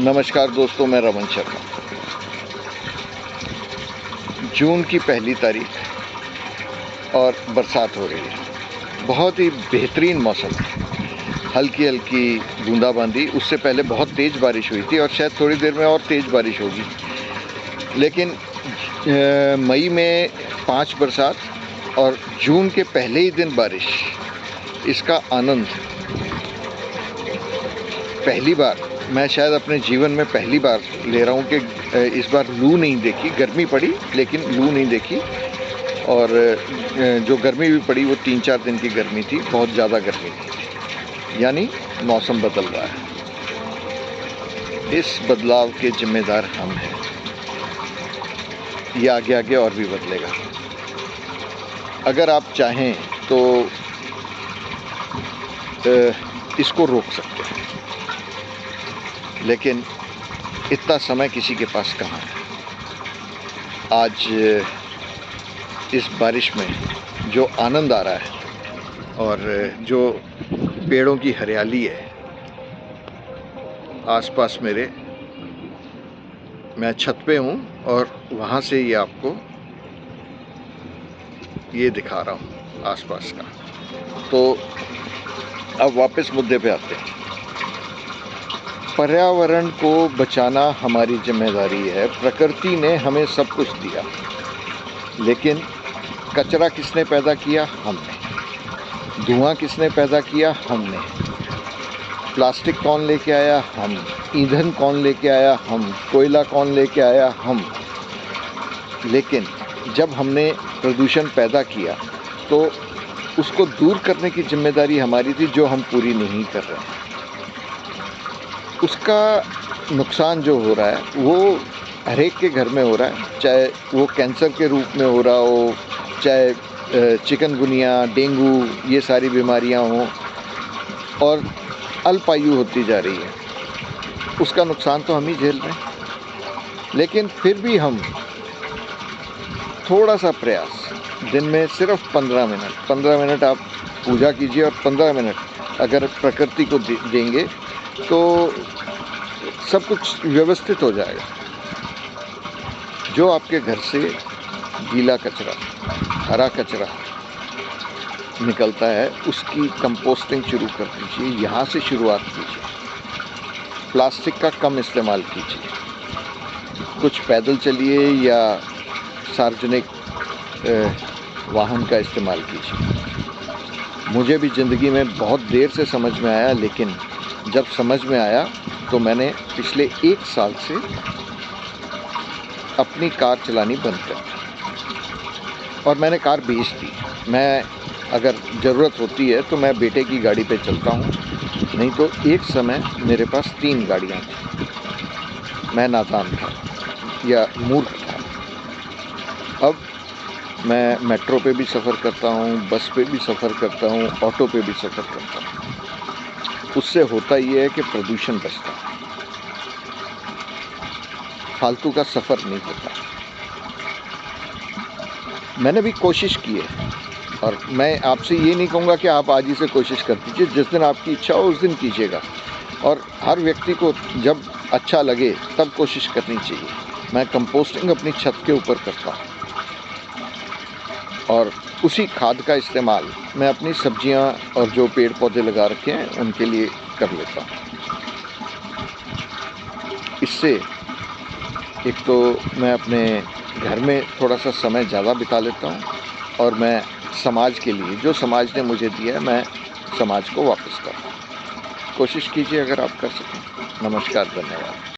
नमस्कार दोस्तों, मैं रमन शर्मा। जून की पहली तारीख और बरसात हो रही है। बहुत ही बेहतरीन मौसम है। हल्की हल्की बूंदाबांदी, उससे पहले बहुत तेज़ बारिश हुई थी और शायद थोड़ी देर में और तेज़ बारिश होगी। लेकिन मई में 5 बरसात और जून के पहले ही दिन बारिश, इसका आनंद पहली बार मैं शायद अपने जीवन में पहली बार ले रहा हूँ कि इस बार लू नहीं देखी। गर्मी पड़ी लेकिन लू नहीं देखी, और जो गर्मी भी पड़ी वो 3-4 दिन की गर्मी थी, बहुत ज़्यादा गर्मी नहीं थी। यानी मौसम बदल रहा है। इस बदलाव के जिम्मेदार हम हैं। ये आगे आगे और भी बदलेगा। अगर आप चाहें तो इसको रोक सकते हैं, लेकिन इतना समय किसी के पास कहाँ है। आज इस बारिश में जो आनंद आ रहा है और जो पेड़ों की हरियाली है आसपास मेरे, मैं छत पे हूँ और वहाँ से ये आपको ये दिखा रहा हूँ आसपास का। तो अब वापस मुद्दे पे आते हैं। पर्यावरण को बचाना हमारी जिम्मेदारी है। प्रकृति ने हमें सब कुछ दिया, लेकिन कचरा किसने पैदा किया? हमने। धुआं किसने पैदा किया? हमने। प्लास्टिक कौन लेके आया? हम। ईंधन कौन लेके आया? हम। कोयला कौन लेके आया? हम। लेकिन जब हमने प्रदूषण पैदा किया तो उसको दूर करने की जिम्मेदारी हमारी थी, जो हम पूरी नहीं कर रहे हैं। उसका नुकसान जो हो रहा है वो हर एक के घर में हो रहा है, चाहे वो कैंसर के रूप में हो रहा हो, चाहे चिकनगुनिया, डेंगू, ये सारी बीमारियां हों, और अल्पायु होती जा रही है। उसका नुकसान तो हम ही झेल रहे हैं। लेकिन फिर भी हम थोड़ा सा प्रयास, दिन में सिर्फ 15 मिनट आप पूजा कीजिए, और 15 मिनट अगर प्रकृति को देंगे तो सब कुछ व्यवस्थित हो जाएगा। जो आपके घर से गीला कचरा, हरा कचरा निकलता है, उसकी कंपोस्टिंग शुरू कर दीजिए। यहाँ से शुरुआत कीजिए। प्लास्टिक का कम इस्तेमाल कीजिए। कुछ पैदल चलिए या सार्वजनिक वाहन का इस्तेमाल कीजिए। मुझे भी ज़िंदगी में बहुत देर से समझ में आया, लेकिन जब समझ में आया तो मैंने पिछले 1 साल से अपनी कार चलानी बंद कर दी और मैंने कार बेच दी। मैं अगर ज़रूरत होती है तो मैं बेटे की गाड़ी पे चलता हूँ, नहीं तो एक समय मेरे पास 3 गाड़ियाँ थी। मैं नादान था या मूर्ख था। अब मैं मेट्रो पे भी सफ़र करता हूँ, बस पे भी सफ़र करता हूँ, ऑटो पे भी सफ़र करता हूँ। उससे होता ये है कि प्रदूषण बचता है, फालतू का सफ़र नहीं होता। मैंने भी कोशिश की है, और मैं आपसे ये नहीं कहूँगा कि आप आज ही से कोशिश कर दीजिए। जिस दिन आपकी इच्छा हो उस दिन कीजिएगा, और हर व्यक्ति को जब अच्छा लगे तब कोशिश करनी चाहिए। मैं कंपोस्टिंग अपनी छत के ऊपर करता हूँ, और उसी खाद का इस्तेमाल मैं अपनी सब्जियां और जो पेड़ पौधे लगा रखे हैं उनके लिए कर लेता हूँ। इससे एक तो मैं अपने घर में थोड़ा सा समय ज़्यादा बिता लेता हूँ, और मैं समाज के लिए, जो समाज ने मुझे दिया है, मैं समाज को वापस करता हूँ। कोशिश कीजिए अगर आप कर सकें। नमस्कार, धन्यवाद।